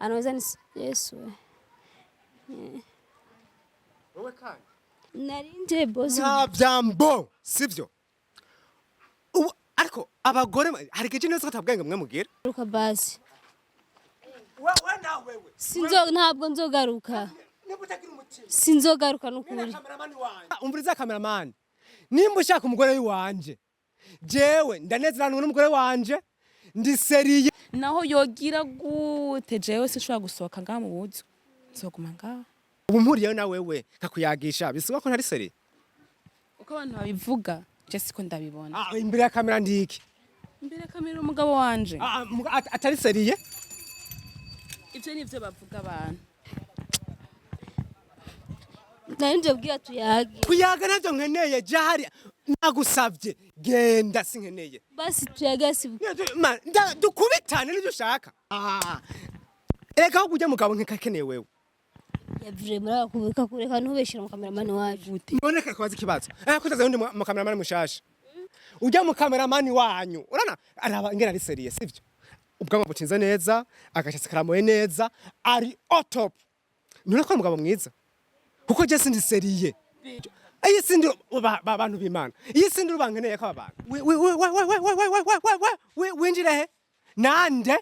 anaweza ni Yesu. Wowe kandi Narinje boss. nta byambo sivyo ariko abagore hari igihe neza katabwenge mwe mugira Garuka basi. wewe na wewe Ntabwo nzogaruka. nibutagira umutima Sinzogaruka n'ukuri. umvuriza cameraman nimba ushaka umugore wanje jewe ndanezeranwe n'umugore wanje ndi seriye naho yogira gute jewe sinshobora gusohoka ngaha mu buzu nzoguma ngaha ubu mpuriyeyo na wewe kakuyagisha bisiga ko ntari seriye uko abantu babivuga je siko ndabibona imbere ya kamera ndiki imbere kamera umugabo wanje atari seriye ivyo nivyo bavuga abantu Narinje bwira tuyage. kuyaga navyo nkeneye jahari nagusavye genda sinkeneye Basi tuyage si dukubitane nivyo ushaka reka aho kujya mugabo nkekakeneye wewe yavure muri akubika kureka ntubeshira mu cameraman wacu. mboneka kwaza ikibazo kutaza undi mu cameraman mushasha ujya mu cameraman wanyu urana araba ngena ari seriye sivyo ubwanwa bucinze neza agashatsi karamoye neza ari top none ko mugabo mwiza kuko je sindi seriye ayi sindi abantu b'Imana iyi sindi ubankeneye ko abantu winjire he nande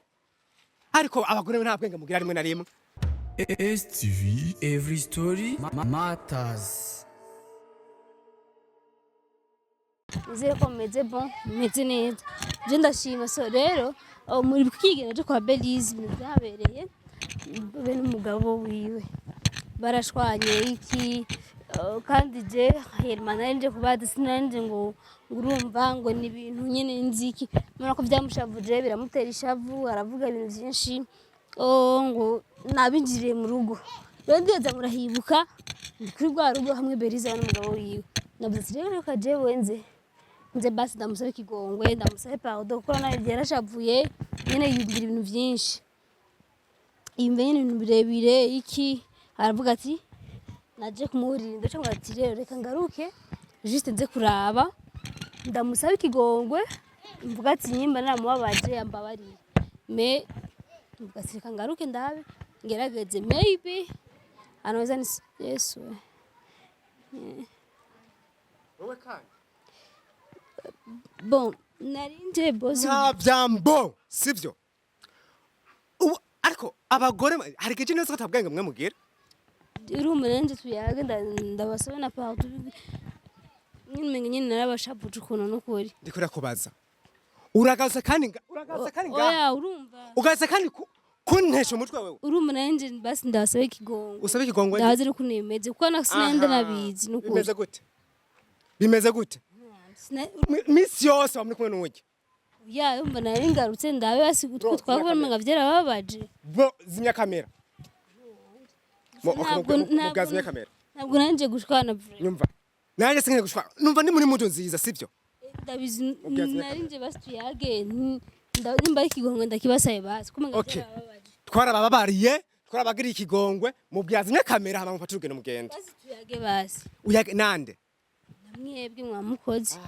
ariko abagore nta bwenge mugira rimwe na rimwe STV every story matters. Nizere ko meze bon, meze neza. Je ndashima so rero muri kwigena cyo kwa Belize byabereye be n'umugabo wiwe. Barashwanye iki kandi je Herman nje kubaza sinanje ngo urumva ngo ni ibintu nyene nziki. Mara ko byamushavuje biramutera ishavu aravuga ibintu byinshi. Ngo nabinjiriye mu rugo. Rero ndeze murahibuka kuri rwa rugo hamwe Belize n'umugabo wiwe. Navuze rero ko je wenze nze basi ndamusabe kigongwe ndamusabe pardon kuko nawe yarashavuye nyene yibwira ibintu byinshi. Imbe nyene ibintu birebire iki aravuga ati naje kumuhurira ndaca ngo ati rero reka ngaruke juste nze kuraba ndamusabe kigongwe mvuga ati nyimba naramubabaje yambabariye me mvuga ati reka ngaruke ndabe ngerageze maybe anaweza ni Yesu. wowe kandi Bon narinje boss nta byambo sivyo ariko abagore hari igihe neza katabwenge mwe mugira urumurenge tuyaga ndabasabe na pardon nyine narabashapuje ukuntu n'ukuri ndikora kubaza uragaza kandi oya urumva ugaza kandi kuntesha umutwe wewe urumurenge basi ndabasabe ikigongwe usabe ikigongwe ndazi uko nimeze kuko nasinende nabizi n'ukuri bimeze gute misi yose bamuri kumwe n'uwujya ya yumva nari ngarutse ndabe basi gutwo twabona nga byarababaje bo zimya kamera mugazimya kamera ntabwo nanje gushwana nyumva nanje singe gushwana numva ndi muri muto nziza sivyo ndabizi narinje basi tuyage ndimba ikigongwe ndakibasaye basi kuma nga byarababaje twarabagiriye ikigongwe mubyazimya kamera hama mufata urugendo mugenda basi tuyage basi uyage nande mwebwe mwamukoze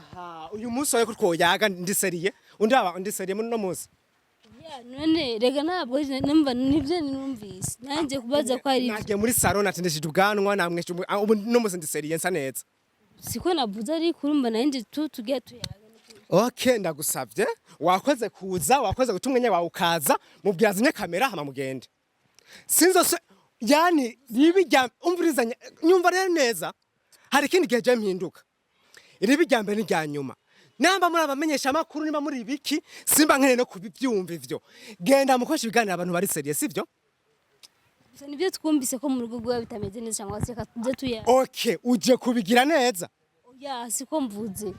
uyu munsi wawe kutwoyaga ndiseriye ndiseriye no munsi none rega ntabwo numva nivyo numvise nanje kubaza ko ari nagiye muri salon natendeshije ubwanwa namwe ubu no munsi ndiseriye nsa neza siko navuze ari kurumba nanje tugiye tuyaga okay ndagusavye wakoze kuza wakoze gutumwenya wawe ukaza mubyazimye kamera hama mugende sinzo yani ribijya umvurizanya nyumva rero neza hari ikindi gihe je mpinduka iribi ryambere ni ryanyuma namba muri abamenyesha makuru niba muri ibiki simba nkene no kubivyumva ivyo genda mukosha ibiganira abantu bari serious sivyo nivyo twumvise ko mu rugo rwa bitameze neza cyangwa se kaze tuya okay uje kubigira neza oya siko mvuze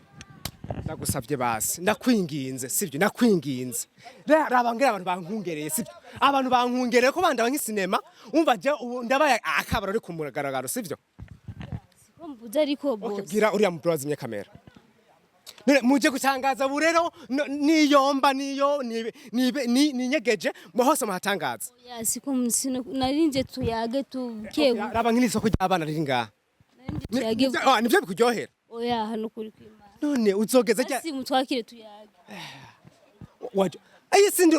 ndagusavye basi ndakwinginze sivyo nakwinginze rabangira abantu bankungereye sivyo abantu bankungereye ko bandaba nk'isinema umva je ndabaye akabaro ari kumugaragaro sivyo siko mvuze ariko boss okay bwira uriya mubrozi mye kamera none muje gutangaza burero niyomba niyo ni nyegeje mu hose muhatangaza oya siko narinje tuyage tukewe raba nk'isoko ry'abana riri ngaha tuyage nivyo bikuryohera oya hano kuri kwima none uzogeza cyane si mutwakire tuyage waje ayi sindi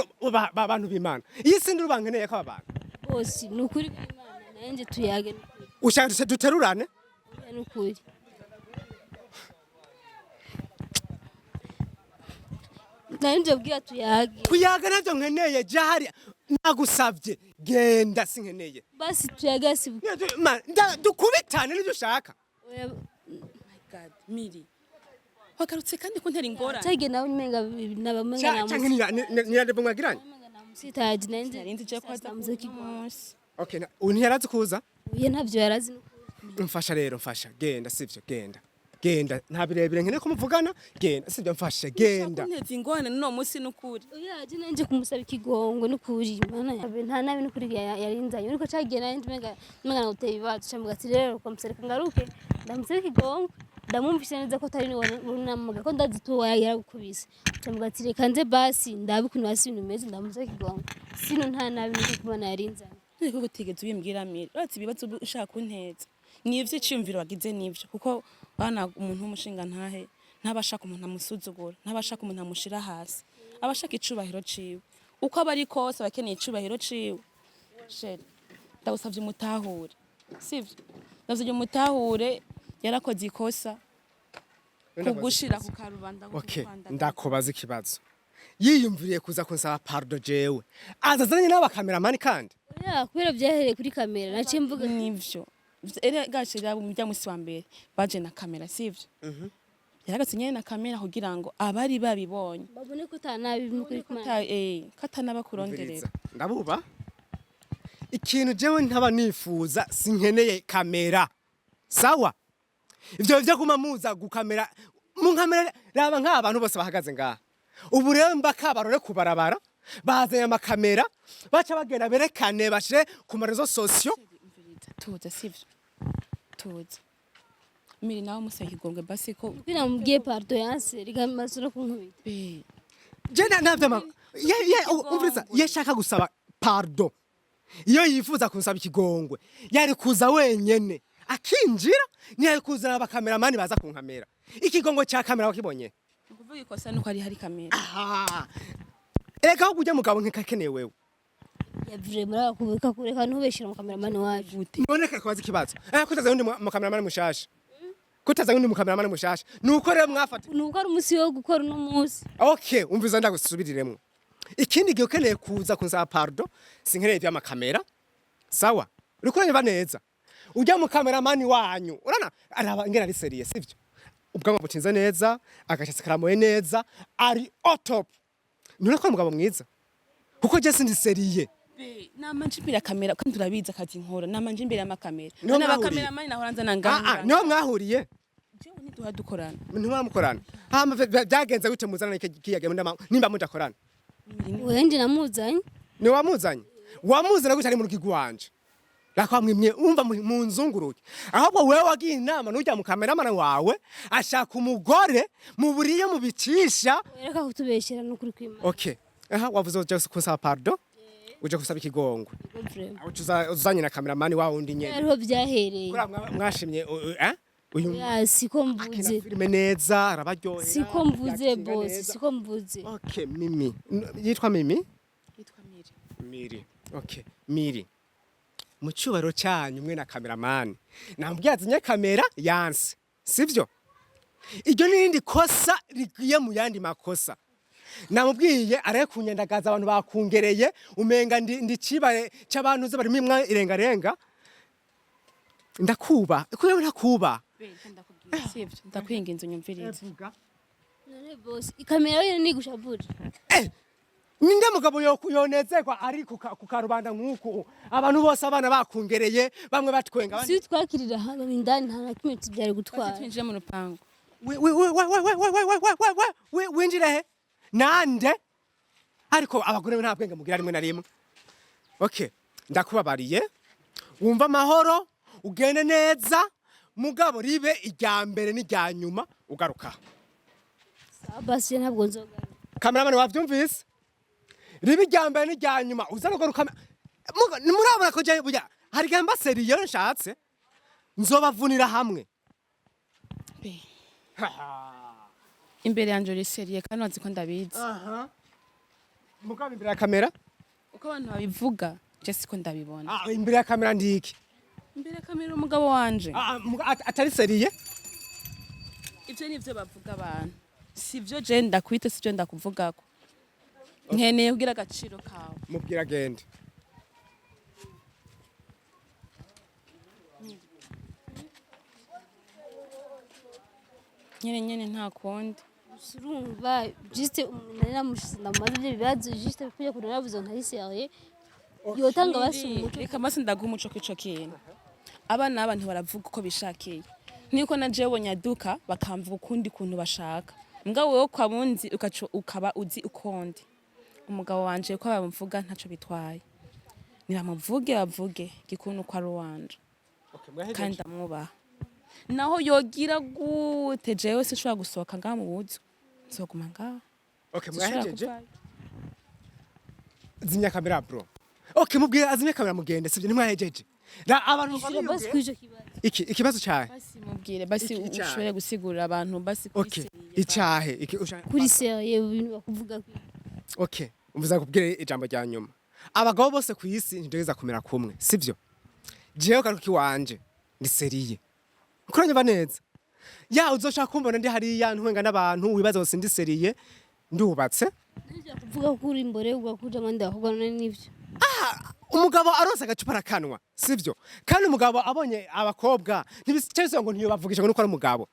abantu b'Imana iyi sindi ubankeneye ko abantu bosi nukuri kw'Imana nanje tuyage nukuri ushaka duterurane oya nukuri nanje bwira tuyage kuyaga navyo nkeneye jahari nagusavye genda sinkeneye basi tuyage asibuke dukubitane nivyo ushaka oya God, Miri. Wagarutse kandi kuntera ingorane. tage nawe umenga nabamenga canke nirande mwagiranye namusitaje nanje Narindi je kwaza muziki munsi. okay untiyarazi kuza uye ntavyo yarazi nukuri mfasha rero mfasha genda sivyo genda nta birebire nkeneye ko muvugana genda sivyo mfasha genda Kunteza ingorane no munsi nukuri. oya je nanje kumusaba ikigongo nukuri mana yabe nta nabi nukuri yarinzanye ariko cagiye nanje umenga nguteye ibibazo camuga ati rero ukamusereka ngaruke ndamusaba ikigongo ndamwumvise neza ko atari namuga ko ndazi tuwa yaragukubise camuga ati reka nze basi ndabe ukuntu hasi ibintu bimeze ndamusaba ikigongo sino nta nabi nukuri kumana yarinzanye Niko gutegeza ubimbwira Miri. Uretse ibibazo ushaka kunteza. Nivyo cyumviro wagize nivyo kuko bana umuntu w'umushinga ntahe ntabashaka umuntu amusuzugura ntabashaka umuntu amushira hasi abashaka icubahiro ciwe uko abari kose abakeneye icubahiro ciwe sheri ndagusavye umutahure sivyo ndagusavye umutahure yarakoze ikosa kugushira ku karubanda okay ndakubaza ikibazo yiyumviriye kuza kunsaba pardon jewe azazanye n'abakameramani kandi oya kubera vyahereye kuri kamera naciye mvuga nivyo ere gashira mu bya musi wa mbere baje na kamera sivyo yaragatse nyene na kamera kugira ngo abari babibonye babone ko tanabi mukuri kumana katana bakuronderera ndabuba ikintu jewe ntaba nifuza sinkeneye kamera sawa ivyo byo kumamuza gukamera mu kamera raba nk'abantu bose bahagaze ngaha ubu rero mbakabarore kubarabara bazanye amakamera baca bagenda berekane bashire ku marezo sosio tuza sivyo tuza Miri nawe musa kigongwe basi ko kwina mubwiye pardon yanse rigamaze no kunkubita je navyo umviriza yashaka gusaba pardon iyo yifuza kunsaba ikigongwe yari kuza wenyene akinjira ntiyari kuzana abakameramani baza kunkamera ikigongo cya kamera wakibonye ukuvuga ikosa nuko ari hari kamera reka aho kujya mugabo nkikakeneye wewe yavire muri akubika kureka ntubeshira mu kameramani wacu none kabaza ikibazo kutaza undi mukameramani mushasha kutaza undi mukameramani mushasha nuko rero mwafata nuko ari umusi wo gukora uno munsi okay umviza ndagusubiriremo ikindi gihe ukeneye kuza kunsaba pardon sinkeneye ivy'amakamera sawa uriko uranyumva neza ujya mu kameramani wanyu urana araba ngera ari serious sivyo ubwanwa butinze neza agashatsi karamoye neza ari top none ko mugabo mwiza kuko je sindi seriye namanje imbere ya kamera kandi turabiza kati nkora namanje imbere y'amakamera Niho none mwahuriye? abakameramani nahoranza nanganga niho mwahuriye jewe ntiduha dukorana ntimwamukorana hama byagenze gute muzana kiyage nimba mudakorana wende namuzanye ni wamuzana gute ari mu rugigo wanje rakwamwimye umva mu nzunguruke ahubwo wewe wagiye inama n'ujya mu kameramana wawe ashaka umugore mu buriye mu bicisha reka kutubeshera no kuri kwima okay wavuze uje kusaba pardon uje kusaba ikigongo uzanye na kameramani wawe undi nyene ariho byahereye kura mwashimye uyu siko mvuze filime neza arabaryohera siko mvuze boss siko mvuze okay Mimi yitwa Mimi yitwa Miri Miri okay Miri mu cyubaro cyanyu mwe na kameramani nambwiye azinye kamera yanse sivyo iryo nirindi kosa rigiye mu yandi makosa namubwiye areke kunyendagaza abantu bakungereye umenga ndi cibare c'abantu ze bari mimwa irengarenga ndakuba kuyo ntakuba sivyo ndakwinginze unyumvirize none boss ikamera yo nigushavura ninde mugabo yonezerwa ari ku karubanda nk'uku abantu bose abana bakungereye bamwe batwenga si twakirira hano indani nta na kimwe byari gutwara twinjire mu rupango winjire he nande ariko abagore nta bwenge mugira rimwe na rimwe okay ndakubabariye wumva amahoro ugende neza mugabo ribe ijya mbere n'ijya nyuma ugaruka basi ntabwo nzogaruka kameramani wavyumvise ribe ijya mbere n'ijya nyuma uzarugaruka murabona ko je burya hari gamba seriyo nshatse nzobavunira hamwe imbere yanje uri seriye kandi wazi ko ndabizi mugabo imbere ya kamera uko abantu babivuga je siko ndabibona. Imbere ya kamera ndiki Imbere ya kamera umugabo wanje. atari seriye Ivyo nivyo bavuga abantu. Sivyo je ndakwita sivyo ndakuvugako. Nkeneye kugira agaciro kawe. mubwira gende Nyene nta kundi. urumva juste umuntu namushize ndamaze ibyo bibazo juste kuya kuna navuze ntari seriye yotanga basi umuco Reka masi ndaguha umuco kw'ico kintu. Abana abantu baravuga uko bishakiye. Niko na jewe nyaduka bakamvuga ukundi kuntu bashaka. Mbwa wewe kwa bunzi ukaba uzi ukondi. Umugabo wanje ko bamvuga ntaco bitwaye. Niramuvuge bavuge gikuntu kwa ruwanje. Kandi ndamwubaha. Naho yogira gute jewe sinshobora gusohoka ngaha mu buzu. Nzoguma ngaha. mwahejeje zimya kamera bro mubwira azimya kamera mugende sivyo ntimwahejeje abantu basi kwije kibazo ikibazo cyahe Basi mubwire basi ushobore gusigurira abantu basi okay icyahe kuri seriye ibintu bakuvuga umvuza kubwira ijambo rya nyuma abagabo bose ku isi ntigeza kumera kumwe sivyo jewe karuki wanje ndi seriye kuranyumva neza uzoshaka kumbona ndi hariya ntwenga n'abantu wibaza ngo sindi seriye ndubatse kuvuga ko uri imbere ugakuja amande bakugana n'ivyo umugabo aronse agacupa arakanwa sivyo kandi umugabo abonye abakobwa ntibiceze ngo ntiyobavugisha ngo nuko ari umugabo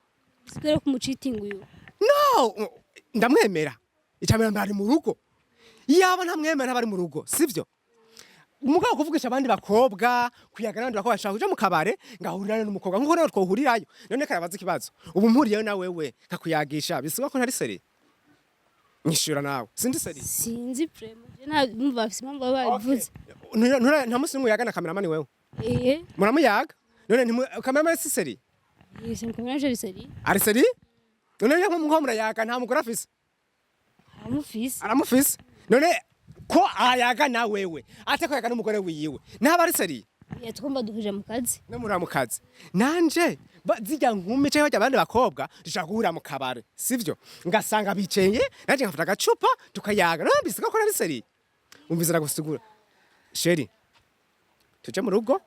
sigara kumucitinga uyu no ndamwemera icamera mbari mu rugo yaba ntamwemera bari mu rugo sivyo umugabo kuvugisha abandi bakobwa kuyagana abandi bakobwa bashaka kuja mu kabare ngahurira n'umukobwa nkuko rero twohurirayo none karabaza ikibazo ubu mpuriyeyo na wewe nkakuyagisha bisiga ko ntari seri nyishura nawe sindi seri sinzi prema je nta numva afise impamvu babivuze nta musi n'umuyagana kameramani wewe eh muramuyaga none kameramani si seri yese kamera je seri ari seri none nko murayaga nta mugore afise aramufise none ko ayaga na wewe ate ko yaga n'umugore wiyiwe naba ari seri twumva duhuje mu kazi no muri mu kazi nanje zijya nkumi cyangwa abandi bakobwa dushaka guhura mu kabare sivyo ngasanga biceye nanje ngafata agacupa tukayaga no bisiga ko ari seri umvizira gusigura sheri tuje mu rugo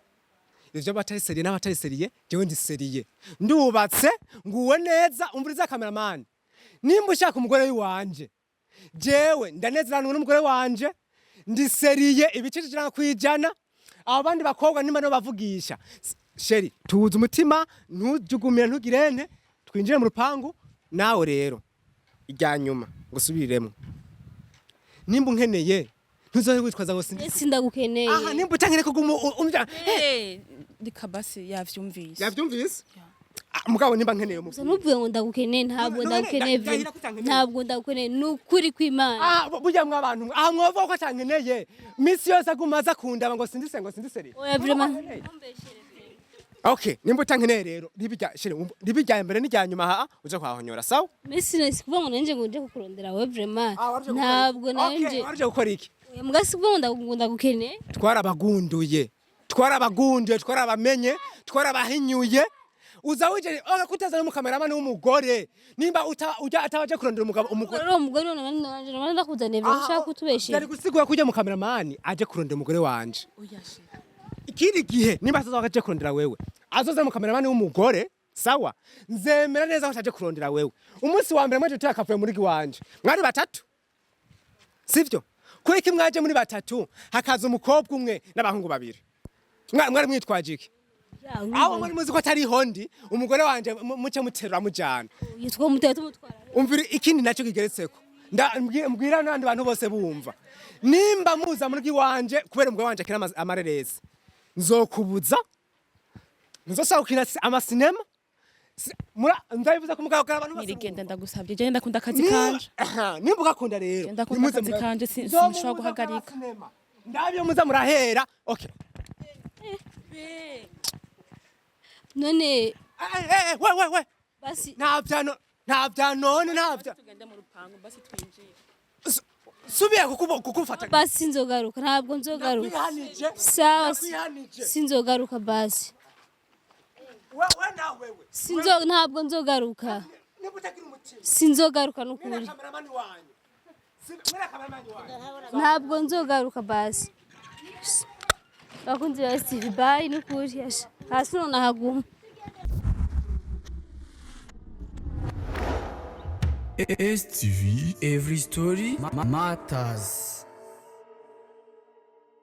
ivyo batari seri n'abatari seriye jewe ndi seriye ndubatse nguwe neza umviriza cameraman nimba ushaka umugore wanje jewe ndanezerana n'umugore wanje ndi seriye ibicicira kwijana abandi bakobwa nimba no bavugisha sheri tuza umutima ntujugumira ntugirene twinjire mu rupangu nawe rero ijya nyuma ngo subiremo nimba unkeneye ntuzohe witwaza ngo sindagukeneye nimba utankere ko umja dikabasi yavyumvise mugabo nimba nkeneye mu nuvuye ngo ndagukeneye ntabwo ndagukeneye nukuri kw'Imana burya mwa abantu mwova ko atankeneye misi yose agumaza kundaba ngo sindi seri oya vraiment okay nimba utankeneye rero ribijya mbere n'ijya nyuma uje kwahonyora sawa misi nasi kuvuga ngo nanje ngo nje kukurondera we vraiment ntabwo nanje warje gukora iki mugasi kuvuga ngo ndagukeneye twarabagunduye twarabamenye twarabahinyuye uza wije kutaza n'umukameramani w'umugore nimba atabaje kurondera umugore nanje ndakuzaniye bashaka kutubeshera ari gusigura kujya mu kameramani aje kurondera umugore wanje ikindi gihe nimba azaje kurondera wewe azoza mu kameramani w'umugore sawa nzemera neza ko aje kurondera wewe umunsi wa mbere mwaje tuyakavuye muri giwanje mwari batatu sivyo ko iki mwaje muri batatu hakaza umukobwa umwe n'abahungu babiri mwari mwitwaje iki aho muri muzi ko atari hondi umugore wanje muce muterura mujana yitwa mutera tumutwara umvira ikindi nacyo kigeretseko mbwira n'abandi bantu bose bumva nimba muza muri giwanje kubera umugore wanje akina amareresi nzokubuza nzosaba ukina amasinema nzabivuza ku mugabo abantu bose nirigenda ndagusabye je ndakunda akazi kanje nimba ugakunda rero ndakunda akazi kanje sinshobora guhagarika ndabyo muza murahera okay none we basi nta none tugende mu rupangu basi twinjire subiye kukufata basi sinzogaruka ntabwo nzogaruka sawa sinzogaruka basi ntabwo nzogaruka sinzogaruka n'ukuri ntabwo nzogaruka basi bakunzi ba STV bye n'ukuri yasha hasi none haguma STV, every story matters.